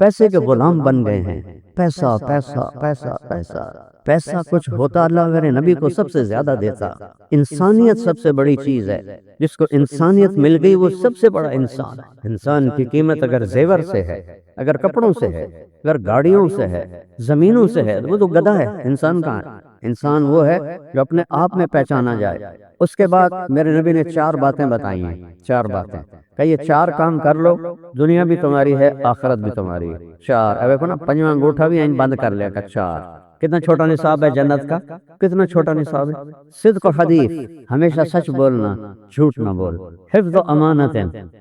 پیسے کے غلام بن گئے ہیں۔ پیسہ پیسہ پیسہ پیسہ پیسہ کچھ ہوتا اللہ میرے نبی کو سب سے زیادہ دیتا۔ انسانیت سب سے بڑی چیز ہے، جس کو انسانیت مل گئی وہ سب سے بڑا انسان ہے۔ انسان کی قیمت اگر زیور سے ہے، اگر کپڑوں سے ہے، اگر گاڑیوں سے ہے، زمینوں سے ہے، وہ تو گدھا ہے۔ انسان کہاں ہے؟ انسان وہ ہے جو اپنے آپ میں پہچانا جائے۔ اس کے بعد میرے نبی نے 4 باتیں بتائی ہیں، 4 باتیں کہ یہ 4 کام کر لو، دنیا بھی تمہاری ہے، آخرت بھی تمہاری ہے۔ 4 اب کو نا 5واں انگوٹھا بھی بند کر لیا کہ 4۔ کتنا چھوٹا نصاب ہے جنت کا، کتنا چھوٹا نصاب ہے۔ صدق و حدیث، ہمیشہ سچ بولنا، جھوٹ نہ بول۔ حفظ و امانت،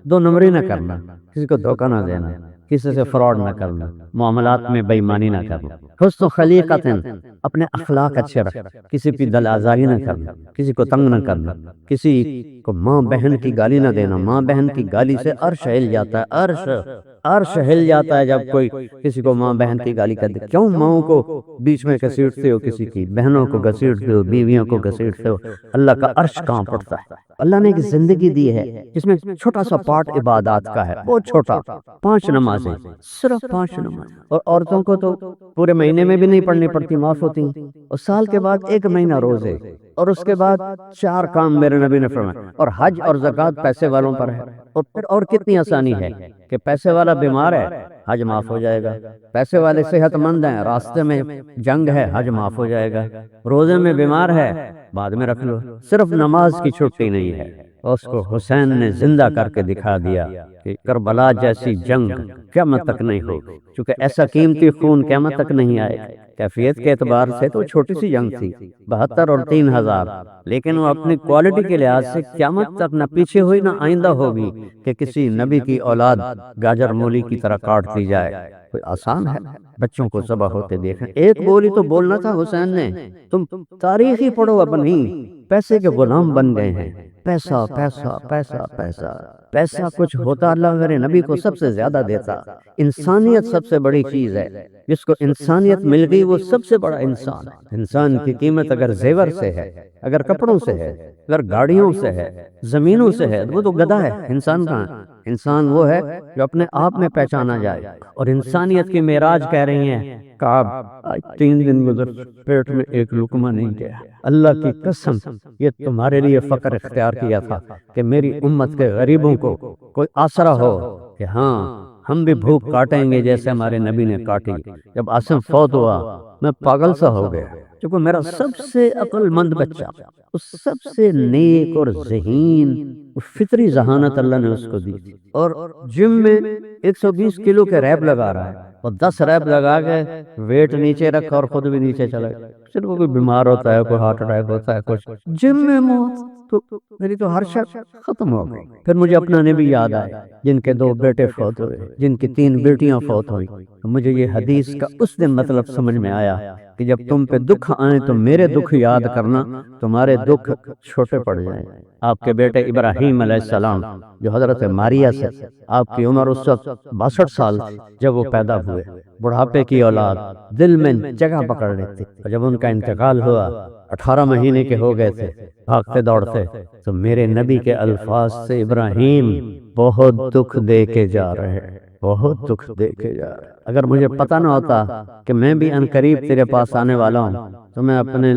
2 نمبری نہ کرنا، کسی کو دھوکہ نہ دینا، کسی سے فراڈ نہ کرنا، معاملات میں بے ایمانی نہ کرنا۔ حسن خلیقت، اپنے اخلاق اچھے رکھ، کسی پہ دل آزاری نہ کرنا، کسی کو تنگ نہ کرنا، کسی کو ماں بہن کی گالی نہ دینا۔ ماں بہن کی گالی سے عرش ہل جاتا ہے، عرش ہل جاتا ہے جب کوئی کسی کو ماں بہن کی گالی کر دے۔ کیوں ماؤں کو بیچ میں گھسیٹتے ہو، کسی کی بہنوں کو گھسیٹتے ہو، بیویوں کو گھسیٹتے ہو؟ اللہ کا عرش کانپ اٹھتا ہے۔ اللہ نے ایک زندگی دی ہے جس میں چھوٹا سا پارٹ عبادات کا ہے، بہت چھوٹا، 5 نمازیں، صرف 5 نماز۔ اور عورتوں کو تو پورے مہینے میں بھی نہیں پڑھنی پڑتی، معاف ہوتی ہیں۔ اور سال کے بعد 1 مہینہ روزے، اور اس کے بعد 4 کام میرے نبی نے فرمایا۔ اور حج اور زکوٰۃ پیسے والوں پر ہے۔ اور پھر اور کتنی آسانی ہے کہ پیسے والا بیمار ہے، حج معاف ہو جائے گا۔ پیسے والے صحت مند ہیں، راستے میں جنگ ہے، حج معاف ہو جائے گا۔ روزے میں بیمار ہے، بعد میں رکھ لو۔ صرف نماز کی چھٹی نہیں ہے۔ اس کو حسین نے زندہ کر کے دکھا دیا کہ کربلا جیسی جنگ قیامت تک نہیں ہوگی، چونکہ ایسا قیمتی خون قیامت تک نہیں آئے گا۔ کیفیت کے اعتبار سے تو چھوٹی سی جنگ تھی، 72 اور 3000، لیکن وہ اپنی کوالٹی کے لحاظ سے قیامت تک نہ پیچھے ہوئی نہ آئندہ ہوگی کہ کسی نبی کی اولاد گاجر مولی کی طرح کاٹ دی جائے۔ کوئی آسان ہے بچوں کو ذبح ہوتے دیکھیں؟ ایک بولی تو بولنا تھا حسین نے۔ تم تاریخ ہی پڑھو اپنی، پیسے کے غلام بن گئے ہیں۔ پیسہ پیسہ پیسہ پیسہ پیسہ کچھ ہوتا اللہ میرے نبی کو سب سے زیادہ دیتا۔ انسانیت سب سے بڑی چیز ہے، جس کو انسانیت مل گئی وہ سب سے بڑا انسان ہے۔ انسان کی قیمت اگر زیور سے ہے، اگر کپڑوں سے ہے، اگر گاڑیوں سے ہے، زمینوں سے ہے، وہ تو گدھا ہے۔ انسان کہاں ہے؟ انسان وہ ہے جو اپنے آپ میں پہچانا جائے۔ اور انسانیت کی معراج کہہ رہی ہیں کعب، آج 3 دن گزر پیٹ میں ایک لقمہ نہیں گیا۔ اللہ کی قسم یہ تمہارے لیے فقر اختیار کیا تھا کہ میری امت کے غریبوں کو کوئی آسرا ہو، کہ ہاں ہم بھی بھوک کاٹیں گے جیسے ہمارے نبی نے کاٹی۔ جب عاصم فوت ہوا میں پاگل سا ہو گیا، کیونکہ میرا سب سے عقل مند بچہ، اس سب سے نیک اور ذہین، فطری ذہانت اللہ نے اس کو دی تھی۔ اور جم میں 120 کلو کے ریپ لگا رہا ہے، اور 10 ریپ لگا کے ویٹ نیچے رکھا اور خود بھی نیچے چلا گیا۔ صرف کوئی بیمار ہوتا ہے، کوئی ہارٹ اٹیک ہوتا ہے، کچھ جم میں موت، تو میری تو ہر شک ختم ہو گئی۔ پھر مجھے اپنا نبی یاد آئے جن کے 2 بیٹے فوت ہوئے، جن کی 3 بیٹیاں فوت ہوئی۔ مجھے یہ حدیث کا اس دن مطلب سمجھ میں آیا کہ جب تم پہ دکھ آئیں تو میرے دکھ یاد کرنا، تمہارے دکھ چھوٹے پڑ جائیں۔ آپ کے بیٹے ابراہیم علیہ السلام جو حضرت ماریہ سے، آپ کی عمر اس وقت 62 سال تھی جب وہ پیدا ہوئے، بڑھاپے کی اولاد دل میں جگہ پکڑ لیتی۔ اور جب ان کا انتقال ہوا، 18 مہینے کے ہو گئے تھے، بھاگتے دوڑتے، تو میرے نبی کے الفاظ سے ابراہیم بہت دکھ دے کے جا رہے، بہت دکھ دے کے جا رہے۔ اگر مجھے پتہ نہ ہوتا کہ میں بھی عنقریب تیرے پاس آنے والا ہوں تو میں اپنے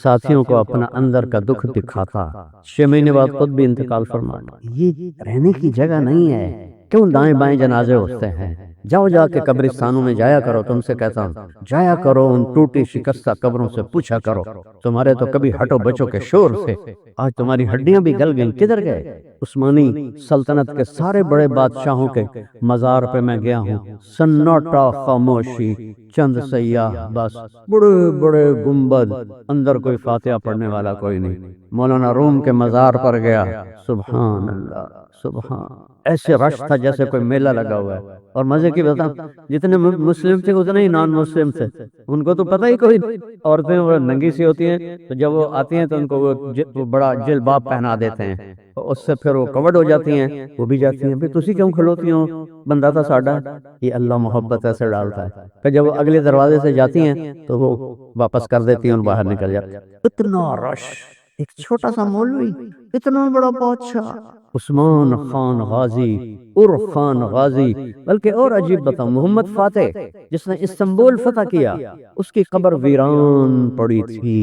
ساتھیوں کو اپنا اندر کا دکھ دکھاتا۔ 6 مہینے بعد خود بھی انتقال فرمایا۔ یہ رہنے کی جگہ نہیں ہے، کیوں دائیں بائیں جنازے اٹھتے ہیں؟ جاؤ جا کے قبرستانوں میں جایا کرو، تم سے کہتا ہوں جایا کرو، ان ٹوٹی شکستہ قبروں سے پوچھا کرو، تمہارے تو کبھی ہٹو بچوں کے شور سے آج تمہاری ہڈیاں بھی گل گئیں، کدھر گئے؟ عثمانی سلطنت کے سارے بڑے بادشاہوں کے مزار پہ میں گیا ہوں، سناٹا، خاموشی، چند سیاح بس، بڑے بڑے گنبد، اندر کوئی فاتحہ پڑھنے والا کوئی نہیں۔ مولانا روم کے مزار پر گیا، سبحان اللہ سبحان، ایسے رش تھا جیسے کوئی میلہ لگا ہوا ہے۔ اور مزے کی بتا، جتنے مسلم تھے اتنے ہی نان مسلم تھے، ان کو تو پتہ ہی کوئی، عورتیں وہ ننگی سی ہوتی ہیں تو جب وہ آتی ہیں تو ان کو وہ بڑا جلباب پہنا دیتے ہیں، اس سے پھر وہ کورڈ ہو جاتی ہیں، وہ بھی جاتی ہیں۔ پھر تسی کیوں کھلوتی ہو، بندہ تھا ساڈا۔ یہ اللہ محبت ایسے ڈالتا ہے، پھر جب وہ اگلے دروازے سے جاتی ہیں تو وہ واپس کر دیتی ہیں اور باہر نکل جاتی ہیں۔ اتنا رش، ایک چھوٹا سا مولوی اتنا بڑا بادشاہ عثمان خان غازی خان غازی، بلکہ اور عجیب بتاؤں، محمد فاتح جس نے استنبول فتح کیا، اس کی قبر ویران پڑی تھی۔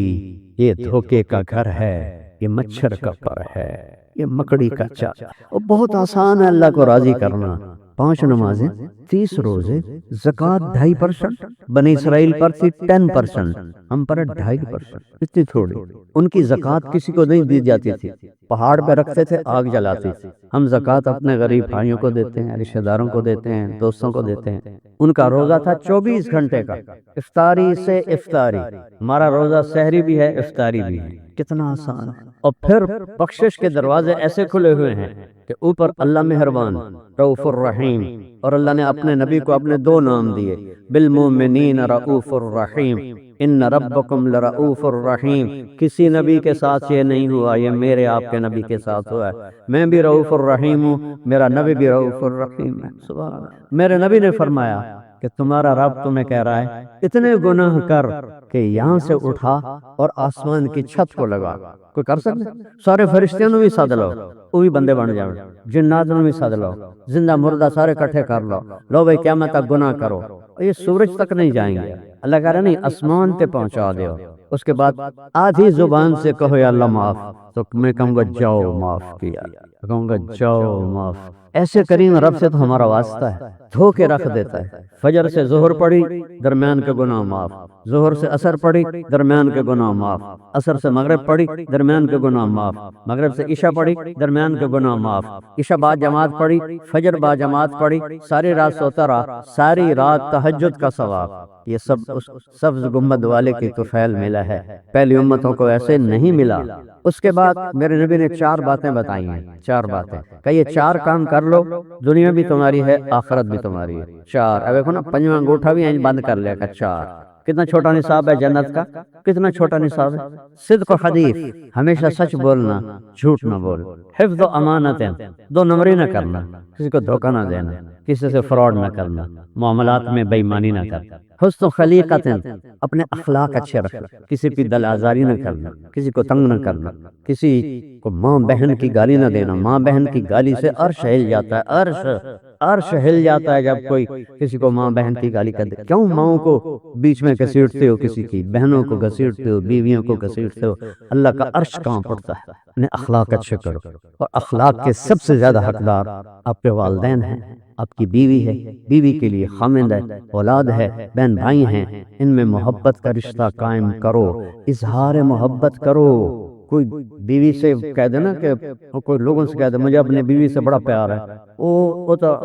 یہ دھوکے کا گھر ہے، یہ مچھر کا پر ہے، یہ مکڑی کا چار۔ اور بہت آسان ہے اللہ کو راضی کرنا۔ 5 نمازیں، 30 روزے، زکوٰۃ 2.5%، بنی اسرائیل پر تھی 10%، ہم پر 2.5%، اتنی تھوڑی۔ ان کی زکوٰۃ کسی کو نہیں دی جاتی تھی، پہاڑ پہ رکھتے تھے، آگ جلاتے تھے۔ ہم زکوٰۃ اپنے غریب بھائیوں کو دیتے ہیں، رشتہ داروں کو دیتے ہیں، دوستوں کو دیتے ہیں۔ ان کا روزہ تھا 24 گھنٹے کا، افطاری سے افطاری۔ ہمارا روزہ سحری بھی ہے، افطاری بھی ہے، کتنا آسان ہے۔ اور پھر بخشش کے دروازے ایسے کھلے ہوئے ہیں کہ اوپر اللہ مہربان، رؤوف الرحیم، اور اللہ نے اپنے نبی کو اپنے 2 نام دیے، بالمؤمنین رؤوف الرحیم، ان ربکم لرؤوف الرحیم۔ کسی نبی کے ساتھ یہ نہیں ہوا، یہ میرے آپ کے نبی کے ساتھ ہوا ہے۔ میں بھی رؤوف الرحیم ہوں، میرا نبی بھی رؤوف الرحیم ہے۔ سبحان اللہ۔ میرے نبی نے فرمایا کہ تمہارا رب تمہیں کہہ رہا ہے اتنے گناہ کر کہ یہاں سے اٹھا اور آسمان کی چھت کو لگا۔ کوئی کر سکتے؟ سارے فرشتیاں نو بھی ساتھ لو، وہ بھی بندے بن جاؤ، جنات نو بھی ساتھ لو، زندہ مردہ سارے کٹھے کر لو، لو بھائی قیامت تک گناہ کرو، یہ سورج تک نہیں جائیں گے۔ اللہ کہہ رہا نہیں، آسمان تے پہنچا دیو۔ اس کے بعد آدھی زبان سے کہو یا اللہ معاف، تو میں کہوں گا جاؤ معاف کیا، کہوں گا جاؤ معاف۔ ایسے کریم رب سے تو ہمارا واسطہ ہے، دھو کے رکھ دیتا ہے۔ فجر سے ظہر پڑھی، درمیان کے گناہ معاف، ظہر سے عصر پڑھی، درمیان کے گناہ معاف، عصر سے مغرب پڑھی، درمیان کے گناہ معاف، مغرب سے عشاء پڑھی، درمیان کے گناہ معاف، عشاء بعد جماعت پڑھی، فجر بعد جماعت پڑھی، ساری رات سوتا رہا، ساری رات تہجد کا ثواب۔ یہ سب اس سبز گنبد والے کی طفیل ملا ہے، پہلی امتوں کو ایسے نہیں ملا۔ اس کے بعد میرے نبی نے 4 باتیں بتائی ہیں، 4 باتیں کہ یہ 4 کام کر لو، دنیا بھی تمہاری ہے، آخرت بھی تمہاری ہے۔ 4، اب دیکھو نا، 5واں انگوٹھا بھی یہیں بند کر لیا کہ 4۔ کتنا چھوٹا نصاب ہے جنت کا، کتنا چھوٹا نصاب ہے۔ صدق و حدیث، ہمیشہ سچ بولنا، جھوٹ نہ بول۔ حفظ و امانت، 2 نمبری نہ کرنا، کسی کو دھوکہ نہ دینا، کسی سے فراڈ نہ کرنا، معاملات میں بے ایمانی نہ کرنا۔ حسن خلیقت، اپنے اخلاق اچھے رکھنا، کسی پہ دل آزاری نہ کرنا، کسی کو تنگ نہ کرنا، کسی کو ماں بہن کی گالی نہ دینا۔ ماں بہن کی گالی سے عرش ہل جاتا ہے، عرش ہل جاتا ہے جب کوئی کسی کو ماں بہن کی گالی کر دے۔ کیوں ماؤں کو بیچ میں گھسیٹتے ہو، کسی کی بہنوں کو گھسیٹتے ہو، بیویوں کو گھسیٹتے ہو؟ اللہ کا عرش کانپ پڑتا ہے۔ انہیں اخلاق اچھے کرو، اور اخلاق کے سب سے زیادہ حقدار آپ کے والدین ہیں، آپ کی بیوی ہے، بیوی کے لیے خامند ہے، اولاد ہے، بہن بھائی ہیں، ان میں محبت کا رشتہ قائم کرو، اظہار محبت کرو۔ کوئی بیوی سے کہہ دینا کہ کوئی لوگوں سے کہہ دے مجھے اپنی بیوی سے بڑا پیار ہے، وہ تو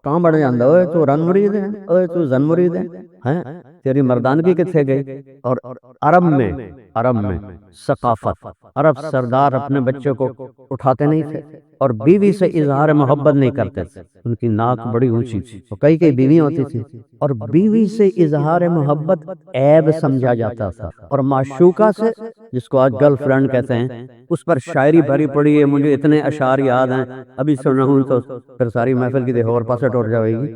کہاں بڑھ جاندہ، اوے تو رن مرید ہے، اوے تو زن مرید ہے، تیری مردانگی کتھے گئی؟ اور عرب میں ثقافت، عرب سردار اپنے بچے کو اٹھاتے نہیں تھے اور بیوی سے اظہار محبت نہیں کرتے تھے۔ ان کی ناک بڑی اونچی تھی، اور کئی بیویاں ہوتی تھی، اور بیوی سے اظہار محبت عیب سمجھا جاتا تھا۔ اور معشوقہ سے، جس کو آج گرل فرینڈ کہتے ہیں، اس پر شاعری بھری پڑی ہے، مجھے اتنے اشعار یاد ہیں، ابھی سن رہا ہوں تو پھر ساری محفل کی دیکھو اور پاسے ٹوٹ جائے گی۔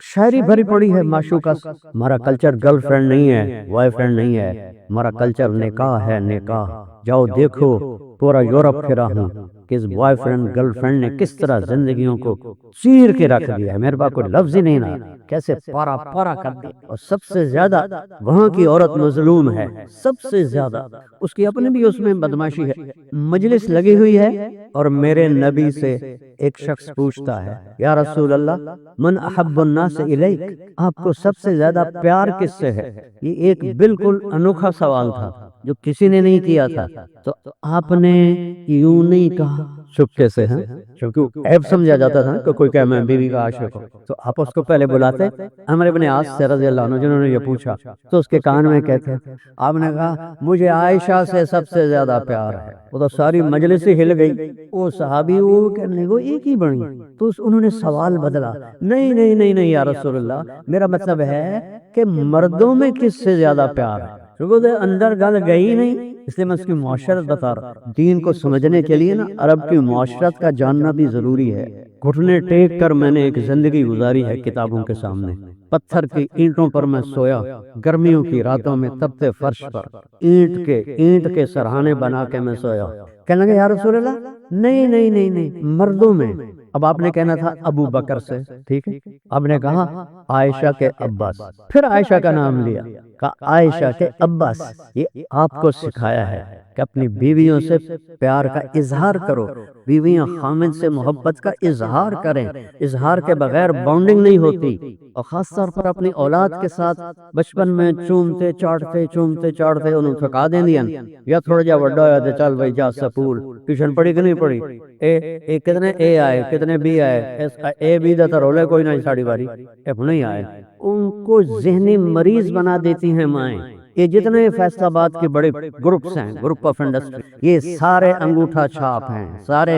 شاعری بھری پڑی ہے معشوقہ سے۔ ہمارا کلچر گرل فرینڈ نہیں ہے، بوائے فرینڈ نہیں ہے، ہمارا کلچر نکاح ہے، نکاح۔ جاؤ دیکھو، پورا یورپ پھرا ہوں کہ اس بوائے فرینڈ گرل فرینڈ نے کس طرح زندگیوں کو چیر کے رکھ دیا ہے۔ میرے پاس کوئی لفظ ہی نہیں رہا، کیسے پارا پارا کر دیا۔ اور سب سے زیادہ وہاں کی عورت مظلوم ہے، سب سے زیادہ۔ اس کی اپنی بھی اس میں بدماشی ہے۔ مجلس لگی ہوئی ہے اور میرے نبی سے ایک شخص پوچھتا ہے، یا رسول اللہ، من احب الناس الیک، آپ کو سب سے زیادہ پیار کس سے ہے؟ یہ ایک بالکل انوکھا سوال تھا جو کسی نے نہیں کیا تھا۔ تو آپ نے یوں نہیں کہا چپکے سے، ہیں کیونکہ عیب سمجھا جاتا تھا کہ کوئی کہے میں بیوی کا عاشق ہوں، تو آپ اس کو پہلے بلاتے۔ عمرو بن عاص سے رضی اللہ عنہ جنہوں نے یہ پوچھا تو اس کے کان میں کہتے، آپ نے کہا مجھے عائشہ سے سب سے زیادہ پیار ہے۔ وہ تو ساری مجلس ہی ہل گئی، وہ صحابی وہ کہنے وہ ایک ہی بنی۔ تو انہوں نے سوال بدلا، نہیں نہیں نہیں نہیں یا رسول اللہ، میرا مطلب ہے کہ مردوں میں کس سے زیادہ پیار ہے؟ شکر اندر گل گئی نہیں، اس لیے میں اس کی معاشرت بتا رہا ہوں۔ دین کو سمجھنے کے لیے نا عرب کی معاشرت کا جاننا بھی ضروری ہے۔ گھٹنے ٹیک کر میں نے ایک زندگی گزاری ہے کتابوں کے سامنے، پتھر کی اینٹوں پر میں سویا، گرمیوں کی راتوں میں تپتے فرش پر اینٹ کے سرہانے بنا کے میں سویا۔ کہنے لگے یا رسول اللہ نہیں نہیں نہیں نہیں، مردوں میں۔ اب آپ نے کہنا تھا ابو بکر سے، ٹھیک ہے، آپ نے کہا عائشہ کے ابا سے، پھر عائشہ کا نام لیا، کہا عائشہ کے ابا سے۔ یہ آپ کو سکھایا ہے کہ اپنی بیویوں سے پیار کا اظہار کرو، بیویاں خامد سے محبت کا اظہار کریں، اظہار کے بغیر بانڈنگ نہیں ہوتی۔ اور خاص طور پر اپنی اولاد کے ساتھ بچپن میں چومتے چاڑتے انہوں تھکا دیں دیا، یا تھوڑا جا وڈا ہویا تو چل بھائی جا سکول ٹیوشن پڑھی کہ نہیں پڑھی، اے کتنے اے آئے کتنے بی آئے، اے بی دا تو رولے کوئی نہیں ساڑی باری اے نہیں آئے۔ ان کو ذہنی مریض بنا دیتی ہیں مائیں۔ یہ جتنے فیصل آباد کے بڑے گروپس ہیں، گروپ آف انڈسٹری، یہ سارے انگوٹھا چھاپ ہیں، سارے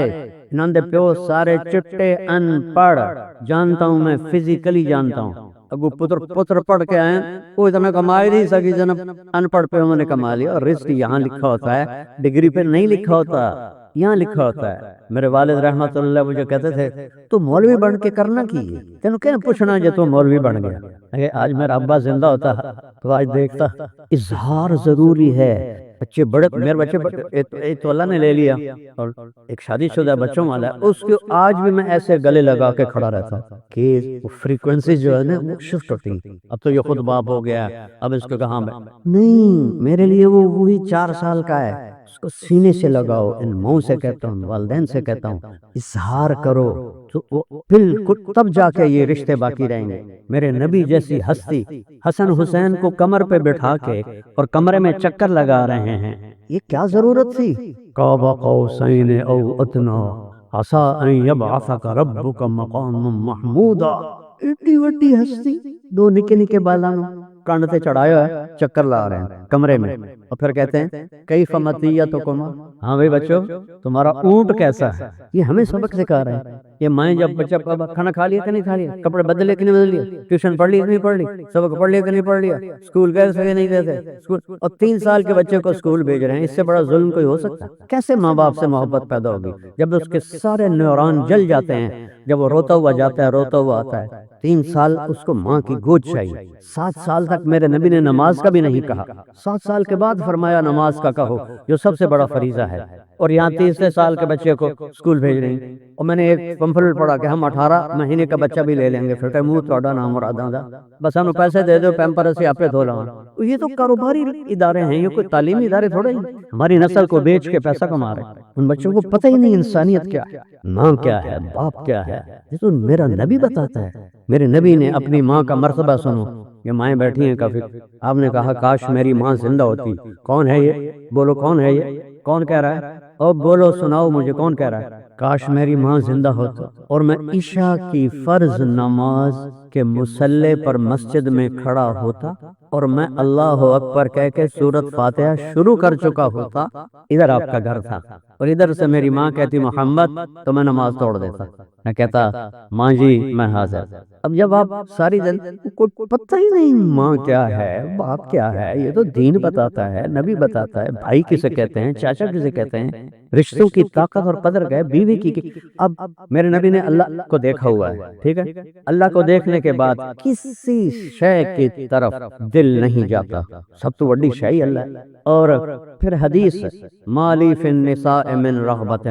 نند پیو سارے چٹے ان پڑھ، جانتا ہوں میں فزیکلی جانتا ہوں۔ اگو پتر پڑھ کے آئے وہ اتنا کما ہی نہیں سکی جناب، ان پڑھ پہ انہوں نے کما لیا۔ اور رزق یہاں لکھا ہوتا ہے، ڈگری پہ نہیں لکھا ہوتا، یہاں لکھا ہوتا ہے۔ میرے والد رحمت اللہ مجھے کہتے تھے تو مولوی بن کے کرنا کی ہے، تینوں کہنا پوچھنا جو تو مولوی بن گیا۔ اگر آج میرا ابا زندہ ہوتا تو آج دیکھتا۔ اظہار ضروری ہے۔ بچے بڑے، میرے بچے تو اللہ نے لے لیا اور ایک شادی شدہ بچوں والا ہے، اس کو آج بھی میں ایسے گلے لگا کے کھڑا رہتا ہوں کہ فریکوینسی جو ہے نا وہ شفٹ ہوتی۔ اب تو یہ خود باپ ہو گیا، اب اس کو کہاں نہیں، میرے لیے وہ وہی 4 سال کا ہے، اس کو سینے سے لگاؤ۔ ان ماؤں سے کہتا ہوں، والدین سے کہتا ہوں، اظہار کرو تو بالکل تب جا کے یہ رشتے باقی رہیں گے۔ میرے نبی جیسی ہستی حسن حسین کو کمر پہ بٹھا کے اور کمرے میں چکر لگا رہے ہیں، یہ کیا ضرورت تھی؟ قاب قوسین او ادنی عسیٰ ان یبعثک ربک مقاما محمودا۔ اتنی بڑی ہستی، دو نکے نکے بالانوں کانڈ تے چڑھایا ہے، چکر لا رہے ہیں کمرے میں، اور پھر کہتے ہیں کیف مطیتکم، ہاں بھائی بچوں تمہارا اونٹ کیسا ہے۔ یہ ہمیں سبق سکھا رہے ہیں۔ یہ مائیں جب بچہ کھانا کھا لیا کہ نہیں کھا لیا، کپڑے بدلے کہ نہیں بدل لیا، ٹیوشن پڑھ لی کہ نہیں پڑھ لی، سبق پڑھ لیا کہ نہیں پڑھ لیا، اسکول گئے کہ نہیں گئے تھے اسکول، اور 3 سال کے بچے کو اسکول بھیج رہے ہیں، اس سے بڑا ظلم کوئی ہو سکتا ہے؟ کیسے ماں باپ سے محبت پیدا ہوگی جب اس کے سارے نیورون جل جاتے ہیں، جب وہ روتا ہوا جاتا ہے، روتا ہوا آتا ہے۔ 3 سال اس کو ماں کی گود چاہیے۔ 7 سال تک میرے نبی نے نماز کا بھی نہیں کہا، 7 سال کے بعد فرمایا نماز کا کہو جو سب سے بڑا فریضہ ہے۔ اور یہاں 30 سال کے بچے کو اسکول بھیج رہے ہیں، اور میں نے ایک پمفلٹ پڑھا کہ ہم 18 مہینے کا بچہ بھی لے لیں گے، پھر کہ منہ توڑا نام مراداں دا، بس ہم پیسے دے دو پیمپرس سے آپ پہ دھو لوں۔ یہ تو کاروباری ادارے ہیں، یہ کوئی تعلیمی ادارے تھوڑے ہیں۔ ہماری نسل کو بیچ کے پیسہ کما رہے ہیں، ان بچوں کو پتہ ہی نہیں انسانیت کیا ہے، ماں کیا ہے، باپ کیا ہے۔ یہ تو میرا نبی بتاتا ہے۔ میرے نبی نے اپنی ماں کا مرتبہ سنو، یہ مائیں بیٹھی ہیں کافی، آپ نے کہا کاش میری ماں زندہ ہوتی۔ کون ہے یہ؟ بولو کون ہے یہ؟ کون کہہ رہا ہے؟ اور بولو سناؤ مجھے کون کہہ رہا ہے؟ کاش میری ماں زندہ ہوتا اور میں عشاء کی فرض نماز کے مصلی پر مسجد میں کھڑا ہوتا اور میں اللہ اکبر کہہ کے سورۃ فاتحہ شروع کر چکا ہوتا۔ ادھر آپ کا گھر تھا اور ادھر سے میری ماں کہتی محمد، تو میں نماز توڑ دیتا، میں کہتا ماں جی میں حاضر۔ اب جب آپ ساری زندگی کو پتہ ہی نہیں ماں کیا ہے، باپ کیا ہے، یہ تو دین بتاتا ہے، نبی بتاتا ہے، بھائی کسے کہتے ہیں، چاچا کسے کہتے ہیں، رشتوں کی طاقت اور قدر ہے، بیوی کی۔ اب میرے نبی نے اللہ کو دیکھا ہوا ہے، ٹھیک ہے، اللہ کو دیکھنے کے بعد کسی شے کی طرف دل نہیں جاتا، سب تو بڑی شے اللہ ہے۔ اور پھر حدیث مالی فی النساء من رغبت،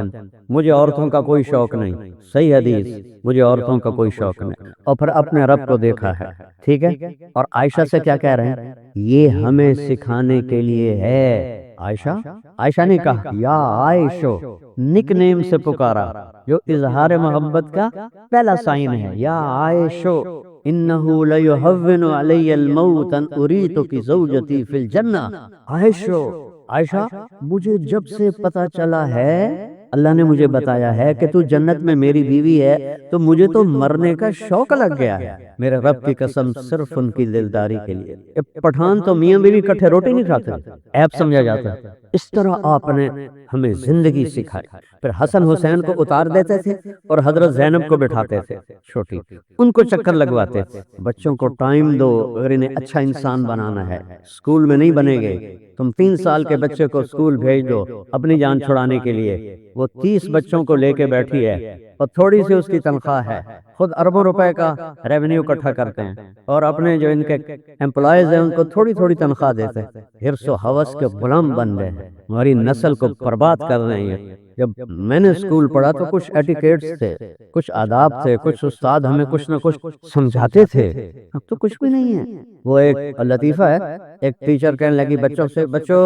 مجھے عورتوں کا کوئی شوق نہیں، صحیح حدیث، مجھے عورتوں کا کوئی شوق نہیں۔ اور پھر اپنے رب کو دیکھا ہے، ٹھیک ہے۔ اور عائشہ سے کیا کہہ رہے ہیں؟ یہ ہمیں سکھانے کے لیے ہے۔ عائشہ نے کہا یا عائشو، نک نیم سے پکارا جو اظہار محبت کا پہلا سائن ہے، یا عائشو انہو لیہون علی الموت ان اریتک زوجتی فی الجنہ۔ عائشہ مجھے جب سے پتا چلا ہے، اللہ نے مجھے بتایا ہے کہ تو جنت میں میری بیوی ہے، تو مجھے تو مرنے کا شوق لگ گیا ہے، میرے رب کی قسم صرف ان کی دلداری کے لیے۔ پٹھان تو میاں بیوی کٹھے روٹی نہیں کھاتے، عیب سمجھا جاتا ہے، اس طرح آپ نے ہمیں زندگی سکھائی۔ پھر حسن حسین کو اتار دیتے تھے اور حضرت زینب کو بٹھاتے تھے چھوٹی، ان کو چکر لگواتے تھے۔ بچوں کو ٹائم دو، اگر انہیں اچھا انسان بنانا ہے، اسکول میں نہیں بنے گے۔ تم 3 سال کے بچے کو اسکول بھیج دو اپنی جان چھڑانے کے لیے، وہ 30 بچوں کو لے کے بیٹھی ہے اور تھوڑی سی اس کی تنخواہ ہے، خود اربوں روپے کا ریونیو اکٹھا کرتے ہیں، اور اپنے جو ان کے امپلائیز ہیں ان کو تھوڑی تھوڑی تنخواہ دیتے ہیں۔ حرص و ہوس کے غلام بن گئے ہیں، ہماری نسل کو برباد کر رہے ہیں۔ جب میں نے اسکول پڑھا تو کچھ ایٹیکیٹس تھے، کچھ آداب تھے، کچھ استاد ہمیں کچھ نہ کچھ سمجھاتے تھے، اب تو کچھ بھی نہیں ہے۔ وہ ایک لطیفہ ہے، ایک ٹیچر کہنے لگی بچوں سے، بچوں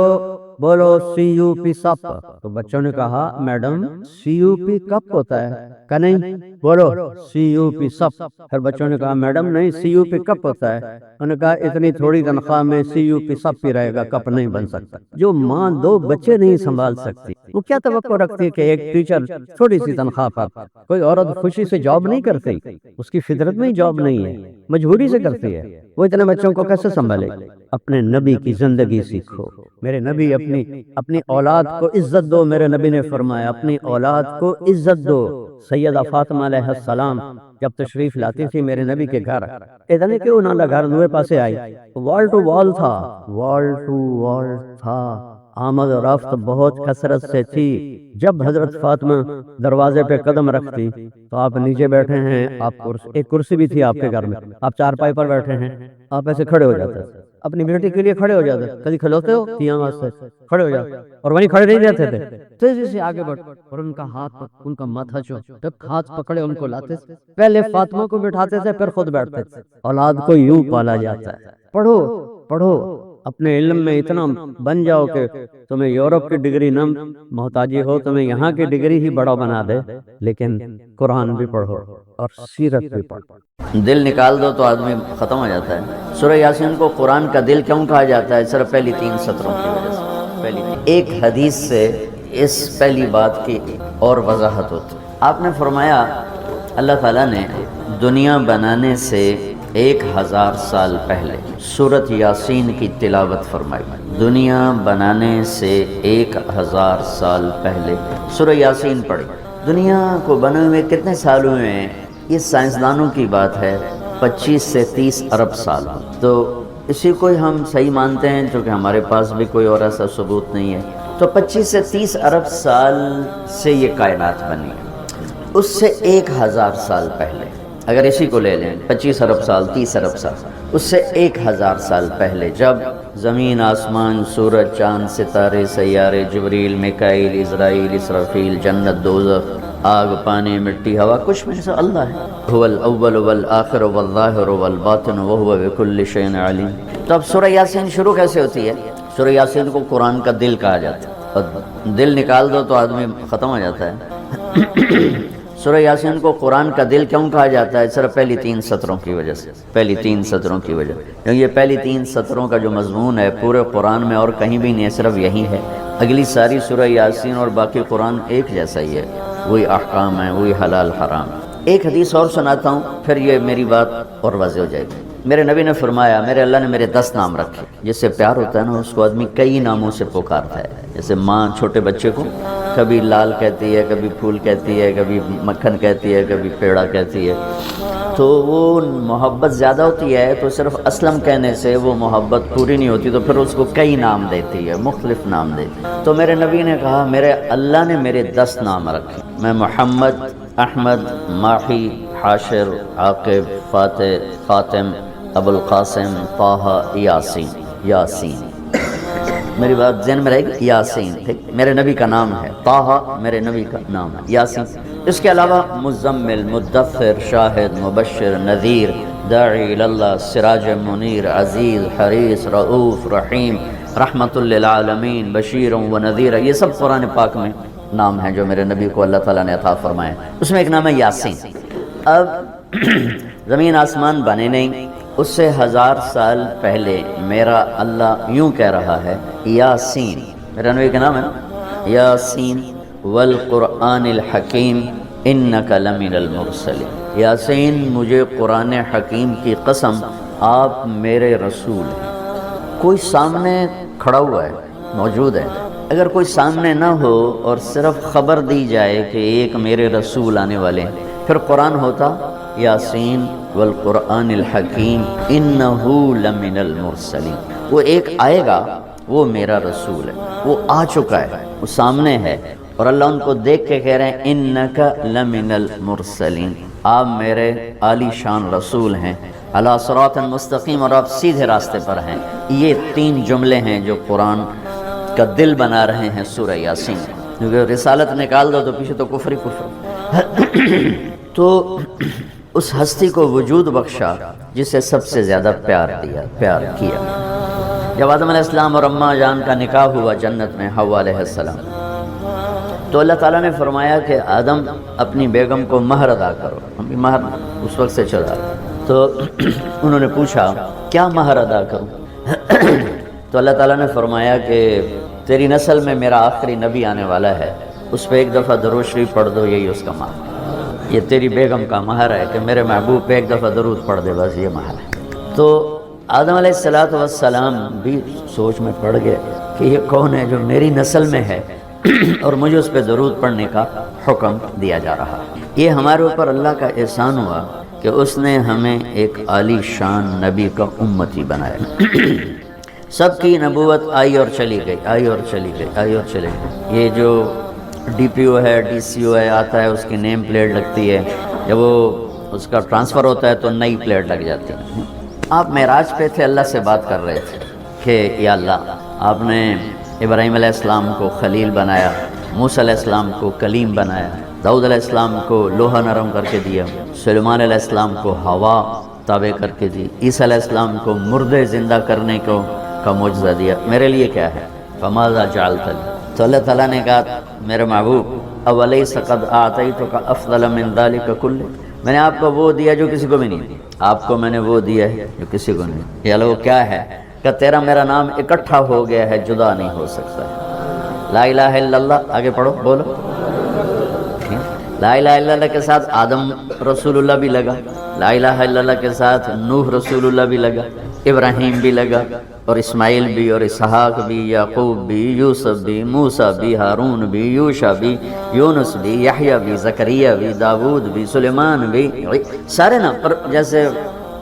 بولو سی یو پی سپ، تو بچوں نے کہا میڈم سی یو پی کپ ہوتا ہے، کہ نہیں بولو سی یو پی سپ۔ پھر بچوں نے کہا میڈم نہیں سی یو پی کپ ہوتا ہے، انہوں نے کہا اتنی تھوڑی تنخواہ میں سی یو پی سپ ہی رہے گا، کپ نہیں بن سکتا۔ جو ماں 2 بچے نہیں سنبھال سکتی وہ کیا توقع رکھتی ہے کہ ایک ٹیچر تھوڑی سی تنخواہ پر؟ کوئی عورت خوشی سے جاب نہیں کرتی، اس کی فطرت میں ہی جاب نہیں ہے، مجبوری سے کرتی ہے، وہ اتنے بچوں کو کیسے سنبھالے؟ اپنے نبی کی زندگی سیکھو۔ میرے نبی اپنی اولاد کو عزت دو، میرے نبی نے فرمایا اپنی اولاد کو عزت دو۔ سیدہ فاطمہ علیہ السلام جب تشریف لاتی تھی میرے نبی کے گھر، اتنے کہ انہوں نے گھر نوے پاسے آئی، وال ٹو وال تھا، وال ٹو وال تھا، آمد و رفت بہت کثرت سے تھی۔ جب حضرت فاطمہ دروازے پہ قدم رکھتی تو آپ نیچے بیٹھے ہیں، آپ ایک کرسی بھی تھی آپ کے گھر میں، آپ چارپائی پر بیٹھے ہیں، آپ ایسے کھڑے ہو جاتے، اپنی بیٹی کے لیے کھڑے ہو جاتے، کبھی کھلوتے ہو تیاں واسطے کھڑے ہو جاتے، اور وہیں کھڑے نہیں رہتے تھے، تیزی سے آگے بڑھ اور ان کا ہاتھ، ان کا ماتھا جو ہاتھ پکڑے ان کو لاتے تھے، پہلے فاطمہ کو بٹھاتے تھے پھر خود بیٹھتے تھے۔ اولاد کو یوں پالا جاتا ہے۔ پڑھو پڑھو، اپنے علم میں اتنا بن جاؤ کہ تمہیں یورپ کی ڈگری نہ محتاجی ہو، تمہیں یہاں کی ڈگری ہی بڑا بنا دے، لیکن قرآن بھی پڑھو اور سیرت بھی پڑھو۔ دل نکال دو تو آدمی ختم ہو جاتا ہے۔ سورہ یاسین کو قرآن کا دل کیوں کہا جاتا ہے؟ صرف پہلی 3 سطروں کی وجہ سے۔ ایک حدیث سے اس پہلی بات کی اور وضاحت ہوتی ہے۔ آپ نے فرمایا اللہ تعالیٰ نے دنیا بنانے سے 1000 سال پہلے سورۃ یاسین کی تلاوت فرمائی۔ دنیا بنانے سے 1000 سال پہلے سورہ یاسین پڑھی۔ دنیا کو بنے ہوئے کتنے سال ہوئے ہیں؟ یہ سائنسدانوں کی بات ہے، 25 سے 30 ارب سال۔ تو اسی کو ہم صحیح مانتے ہیں چونکہ ہمارے پاس بھی کوئی اور ایسا ثبوت نہیں ہے۔ تو 25 سے 30 ارب سال سے یہ کائنات بنی ہے۔ اس سے 1000 سال پہلے اگر اسی کو لے لیں، 25 ارب سال، 30 ارب سال، اس سے 1000 سال پہلے جب زمین، آسمان، سورج، چاند، ستارے، سیارے، جبریل، میکائیل، اسرائیل، اسرافیل، جنت، دوزخ، آگ، پانی، مٹی، ہوا، کچھ میں سے اللہ ہے۔ هو الاول والآخر والظاہر والباطن وهو بكل شيء علیم۔ تو اب سورہ یاسین شروع کیسے ہوتی ہے؟ سورہ یاسین کو قرآن کا دل کہا جاتا ہے، اور دل نکال دو تو آدمی ختم ہو جاتا ہے۔ سورہ یاسین کو قرآن کا دل کیوں کہا جاتا ہے؟ صرف پہلی 3 سطروں کی وجہ سے، پہلی 3 سطروں کی وجہ، کیونکہ یہ پہلی 3 سطروں کا جو مضمون ہے پورے قرآن میں اور کہیں بھی نہیں ہے، صرف یہی ہے۔ اگلی ساری سورہ یاسین اور باقی قرآن ایک جیسا ہی ہے، وہی احکام ہیں، وہی حلال حرام۔ ایک حدیث اور سناتا ہوں پھر یہ میری بات اور واضح ہو جائے گی۔ میرے نبی نے فرمایا میرے اللہ نے میرے 10 نام رکھے۔ جس سے پیار ہوتا ہے نا اس کو آدمی کئی ناموں سے پکارتا ہے۔ جیسے ماں چھوٹے بچے کو کبھی لال کہتی ہے، کبھی پھول کہتی ہے، کبھی مکھن کہتی ہے، کبھی پیڑا کہتی ہے، تو وہ محبت زیادہ ہوتی ہے تو صرف اسلم کہنے سے وہ محبت پوری نہیں ہوتی، تو پھر اس کو کئی نام دیتی ہے، مختلف نام دیتی ہے۔ تو میرے نبی نے کہا میرے اللہ نے میرے 10 نام رکھے، میں محمد، احمد، ماحی، حاشر، عاقب، فاتح، خاتم، ابو القاسم، طہ، یاسین۔ یاسین میری بات ذہن میں رہے گی، یاسین میرے نبی کا نام ہے، طہ میرے نبی کا نام ہے، یاسین۔ اس کے علاوہ مزمل، مدثر، شاہد، مبشر، نذیر، داعی اللہ، سراج منیر، عزیز، حریص، رؤوف، رحیم، رحمت للعالمین، بشیر و نذیر، یہ سب قرآن پاک میں نام ہیں جو میرے نبی کو اللہ تعالیٰ نے عطا فرمائے۔ اس میں ایک نام ہے یاسین۔ اب زمین آسمان بنے نہیں، اس سے 1000 سال پہلے میرا اللہ یوں کہہ رہا ہے یاسین، میرا نبی کا نام ہے یاسین والقرآن الحکیم انک لمن المرسلین۔ یاسین مجھے قرآن حکیم کی قسم آپ میرے رسول ہیں۔ کوئی سامنے کھڑا ہوا ہے، موجود ہے، اگر کوئی سامنے نہ ہو اور صرف خبر دی جائے کہ ایک میرے رسول آنے والے ہیں، پھر قرآن ہوتا یاسین والقرآن الحکیم انہو لمن المرسلین، وہ ایک آئے گا، وہ میرا رسول ہے، وہ آ چکا ہے، وہ سامنے ہے، اور اللہ ان کو دیکھ کے کہہ رہے ہیں انکا لمن المرسلین، آپ میرے عالی شان رسول ہیں، علی صراط مستقیم، اور آپ سیدھے راستے پر ہیں۔ یہ 3 جملے ہیں جو قرآن کا دل بنا رہے ہیں سورہ یاسین، کیونکہ رسالت نکال دو تو پیچھے تو کفر ہی کفر۔ تو اس ہستی کو وجود بخشا جسے سب سے زیادہ پیار کیا۔ جب آدم علیہ السلام اور اماں جان کا نکاح ہوا جنت میں حوا علیہ السلام، تو اللہ تعالیٰ نے فرمایا کہ آدم اپنی بیگم کو مہر ادا کرو، ہم بھی مہر اس وقت سے چلا رہے، تو انہوں نے پوچھا کیا مہر ادا کروں؟ تو اللہ تعالیٰ نے فرمایا کہ تیری نسل میں میرا آخری نبی آنے والا ہے، اس پہ ایک دفعہ درود شریف پڑھ دو، یہی اس کا مہر ہے۔ یہ تیری بیگم کا مہر ہے کہ میرے محبوب پہ ایک دفعہ درود پڑھ دے، بس یہ مہر ہے۔ تو آدم علیہ السلام بھی سوچ میں پڑ گئے کہ یہ کون ہے جو میری نسل میں ہے اور مجھے اس پہ درود پڑھنے کا حکم دیا جا رہا ہے۔ یہ ہمارے اوپر اللہ کا احسان ہوا کہ اس نے ہمیں ایک عالی شان نبی کا امتی بنایا۔ سب کی نبوت آئی اور چلی گئی، آئی اور چلی گئی، آئی اور چلی گئی۔ یہ جو ڈی پی او ہے، ڈی سی او ہے، آتا ہے، اس کی نیم پلیٹ لگتی ہے، جب وہ اس کا ٹرانسفر ہوتا ہے تو نئی پلیٹ لگ جاتی ہے۔ آپ معراج پہ تھے، اللہ سے بات کر رہے تھے کہ یا اللہ، آپ نے ابراہیم علیہ السلام کو خلیل بنایا، موسیٰ علیہ السلام کو کلیم بنایا، داؤد علیہ السلام کو لوہا نرم کر کے دیا، سلیمان علیہ السلام کو ہوا تابع کر کے دی، عیسیٰ علیہ السلام کو مردے زندہ کرنے کا معجزہ دیا، میرے لیے کیا ہے؟ فماذا جعلت لی؟ تو اللہ تعالیٰ نے کہا میرے محبوب اولیس قد اعطیتک افضل من ذلک کلہ، میں نے آپ کو وہ دیا جو کسی کو بھی نہیں دیا، آپ کو میں نے وہ دیا ہے جو کسی کو نہیں دیا۔ یا اللہ وہ کیا ہے؟ کہ تیرا میرا نام اکٹھا ہو گیا ہے، جدا نہیں ہو سکتا ہے۔ لا الہ الا اللہ، آگے پڑھو، بولو۔ لا الہ الا اللہ کے ساتھ آدم رسول اللہ بھی لگا، لا الہ الا اللہ کے ساتھ نوح رسول اللہ بھی لگا، ابراہیم بھی لگا، اور اسماعیل بھی، اور اسحاق بھی، یعقوب بھی، یوسف بھی، موسیٰ بھی، ہارون بھی، یوشع بھی، یونس بھی، یحییٰ بھی، زکریا بھی، داود بھی، سلیمان بھی، سارے نا پر جیسے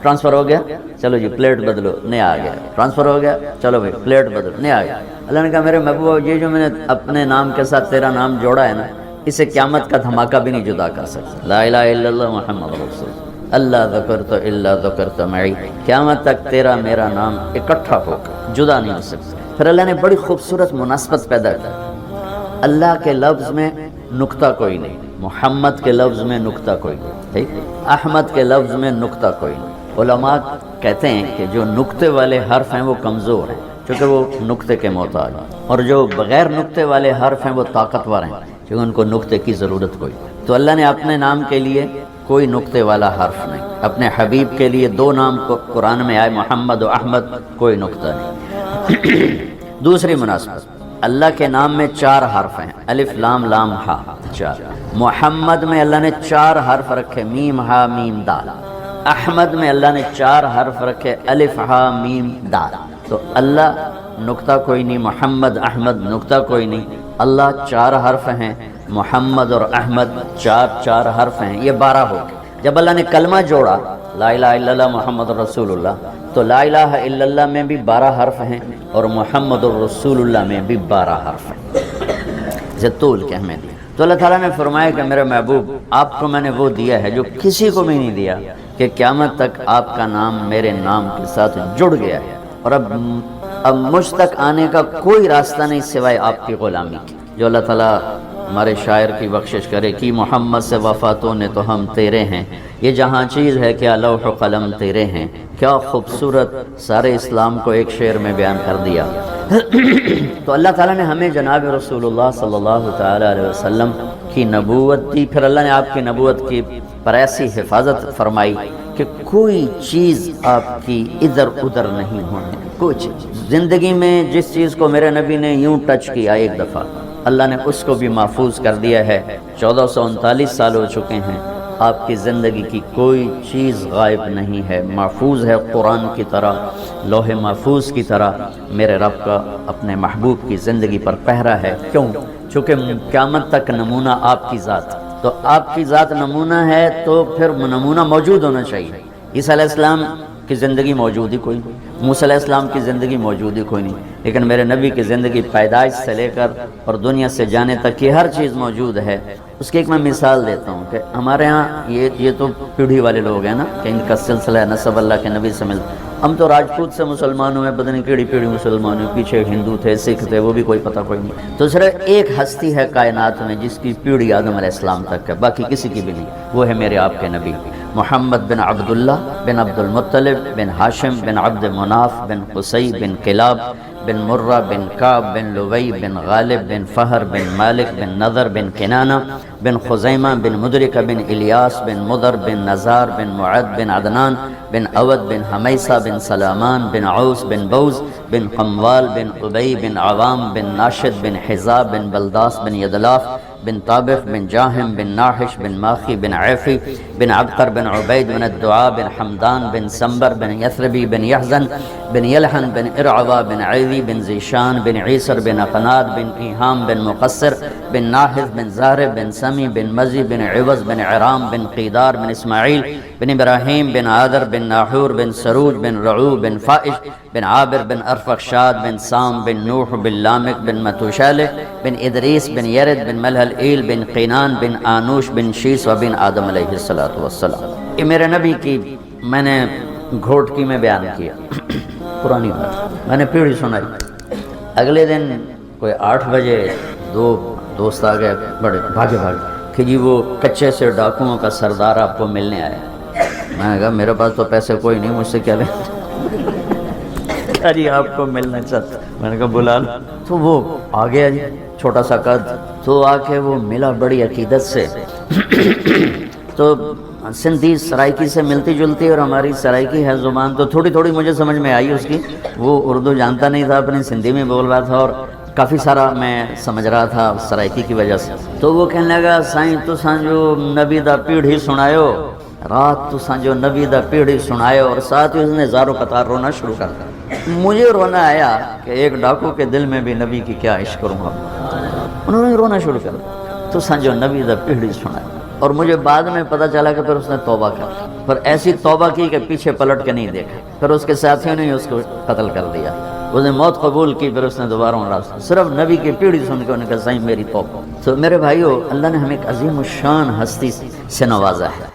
ٹرانسفر ہو گیا، چلو جی پلیٹ بدلو، نیا آ گیا، ٹرانسفر ہو گیا، چلو بھائی پلیٹ بدلو، نیا آ گیا۔ اللہ نے کہا میرے محبوب یہ جو میں نے اپنے نام کے ساتھ تیرا نام جوڑا ہے نا، اسے قیامت کا دھماکہ بھی نہیں جدا کر سکتا۔ لا الہ الا اللہ محمد رسول اللہ ذکرت الا ذکرت معی، قیامت تک تیرا میرا نام اکٹھا ہو کر جدا نہیں ہو سکتا۔ پھر اللہ نے بڑی خوبصورت مناسبت پیدا کی، اللہ کے لفظ میں نقطہ کوئی نہیں، محمد کے لفظ میں نقطہ کوئی نہیں، احمد کے لفظ میں نقطہ کوئی نہیں۔ علماء کہتے ہیں کہ جو نقطے والے حرف ہیں وہ کمزور ہیں کیونکہ وہ نقطے کے محتاج ہیں، اور جو بغیر نقطے والے حرف ہیں وہ طاقتور ہیں کیونکہ ان کو نقطے کی ضرورت کوئی۔ تو اللہ نے اپنے نام کے لیے کوئی نقطے والا حرف نہیں، اپنے حبیب کے لیے 2 نام قرآن میں آئے، محمد و احمد، کوئی نقطہ نہیں۔ دوسری مناسبت، اللہ کے نام میں 4 حرف ہیں، الف لام لام ہا، 4۔ محمد میں اللہ نے 4 حرف رکھے، میم ہا میم دال۔ احمد میں اللہ نے 4 حرف رکھے، الف ہا میم دال۔ تو اللہ نقطہ کوئی نہیں، محمد احمد نقطہ کوئی نہیں، اللہ 4 حرف ہیں، محمد اور احمد 4 حرف ہیں، یہ 12 ہو گئے۔ جب اللہ نے کلمہ جوڑا لا الہ الا اللہ محمد رسول اللہ، تو لا الہ الا اللہ میں بھی 12 حرف ہیں اور محمد الرسول اللہ میں بھی 12 حرف ہیں، اسے طول کے ہمیں دیا۔ تو اللہ تعالیٰ نے فرمایا کہ میرے محبوب آپ کو میں نے وہ دیا ہے جو کسی کو بھی نہیں دیا، کہ قیامت تک آپ کا نام میرے نام کے ساتھ جڑ گیا ہے، اور اب مجھ تک آنے کا کوئی راستہ نہیں سوائے آپ کی غلامی کی۔ جو اللہ تعالیٰ ہمارے شاعر کی بخشش کرے کہ محمد سے وفاتوں نے تو ہم تیرے ہیں، یہ جہاں چیز ہے کیا لوح و قلم تیرے ہیں، کیا خوبصورت سارے اسلام کو ایک شعر میں بیان کر دیا۔ تو اللہ تعالیٰ نے ہمیں جناب رسول اللہ صلی اللہ تعالیٰ علیہ وسلم کی نبوت دی، پھر اللہ نے آپ کی نبوت کی پر ایسی حفاظت فرمائی کہ کوئی چیز آپ کی ادھر ادھر نہیں ہونے، کوئی چیز زندگی میں جس چیز کو میرے نبی نے یوں ٹچ کیا ایک دفعہ، اللہ نے اس کو بھی محفوظ کر دیا ہے۔ 1439 سال ہو چکے ہیں، آپ کی زندگی کی کوئی چیز غائب نہیں ہے، محفوظ ہے قرآن کی طرح، لوح محفوظ کی طرح میرے رب کا اپنے محبوب کی زندگی پر پہرا ہے۔ کیوں؟ چونکہ قیامت تک نمونہ آپ کی ذات، تو آپ کی ذات نمونہ ہے تو پھر نمونہ موجود ہونا چاہیے۔ عیسیٰ علیہ السلام کی زندگی موجود ہی کوئی نہیں، موسیٰ علیہ السلام کی زندگی موجود ہی کوئی نہیں، لیکن میرے نبی کی زندگی پیدائش سے لے کر اور دنیا سے جانے تک کی ہر چیز موجود ہے۔ اس کی ایک میں مثال دیتا ہوں کہ ہمارے ہاں یہ تو پیڑھی والے لوگ ہیں نا کہ ان کا سلسلہ نسب اللہ کے نبی سے ملتا۔ ہم تو راجپوت سے مسلمان ہوئے، پتہ نہیں کیڑی پیڑھی مسلمان ہوئے، پیچھے ہندو تھے، سکھ تھے، وہ بھی کوئی پتہ کوئی نہیں۔ تو صرف ایک ہستی ہے کائنات میں جس کی پیڑھی آدم علیہ السلام تک ہے، باقی کسی کی بھی نہیں، وہ ہے میرے آپ کے نبی محمد بن عبداللہ بن عبد المطلب بن ہاشم بن عبد مناف بن قصی بن کلاب بن مرہ بن کعب بن لوی بن غالب بن فہر بن مالک بن نضر بن کنانہ بن خزیمہ بن مدرکہ بن الیاس بن مدر بن نزار بن معد بن عدنان بن عود بن حمیسہ بن سلامان بن عوس بن بوز بن قموال بن عبی بن عوام بن ناشد بن حزاب بن بلداس بن یدلاف بن طابق بن جاہم بن ناحش بن ماخی بن عیفی بن عبقر بن عبید بن الدعاء بن حمدان بن سنبر بن یثربی بن یحزن بن یلحن بن ارعوا بن عیوی بن زیشان بن عیسر بن اقناد بن ایہام بن مقصر بن ناحذ بن زارب بن سمی بن مزی بن عوض بن عرام بن قیدار بن اسماعیل بن ابراہیم بن عادر بن ناحور بن سروج بن رعو بن فائش بن عابر بن ارفخشاد بن سام بن نوح بن لامک بن متوشالہ بن ادریس بن یرد بن ملحل ایل بن قینان بن آنوش بن شیس و بن آدم علیہ السلام۔ یہ میرے نبی کی میں نے گھوٹکی میں بیان کیا، پرانی بات، میں نے پیڑھی سنائی۔ اگلے دن کوئی 8 بجے 2 دوست آ گئے بڑے بھاگے کہ جی وہ کچے سے ڈاکوؤں کا سردار آپ کو ملنے آیا۔ میں نے کہا میرے پاس تو پیسے کوئی نہیں، مجھ سے کیا لیں؟ کہا جی آپ کو ملنا چاہتا۔ میں نے کہا بلا لو۔ تو وہ آ گیا جی، چھوٹا سا قد، تو آ کے وہ ملا بڑی عقیدت سے۔ تو سندھی سرائکی سے ملتی جلتی اور ہماری سرائکی ہے زبان، تو تھوڑی تھوڑی مجھے سمجھ میں آئی اس کی۔ وہ اردو جانتا نہیں تھا، اپنی سندھی میں بول رہا تھا اور کافی سارا میں سمجھ رہا تھا سرائکی کی وجہ سے۔ تو وہ کہنے لگا سائیں تساں جو نبی دا پیڑھی سنایو، رات تساں جو نبی دا پیڑھی سنایو، اور ساتھ ہی اس نے زارو قطار رونا شروع کر دیا۔ مجھے رونا آیا کہ ایک ڈاکو کے دل میں بھی نبی کی کیا عشق کروں گا۔ انہوں نے رونا شروع کر دیا، تساں جو نبی دا پیڑھی سنایو، اور مجھے بعد میں پتہ چلا کہ پھر اس نے توبہ کر، پر ایسی توبہ کی کہ پیچھے پلٹ کے نہیں دیکھا، پھر اس کے ساتھیوں نے اس کو قتل کر دیا۔ اس نے موت قبول کی، پھر اس نے دوبارہ راستہ صرف نبی کی پیڑھی سن کے انہوں نے کہا سائیں میری توبہ۔ تو میرے بھائیو، اللہ نے ہمیں ایک عظیم الشان ہستی سے نوازا ہے۔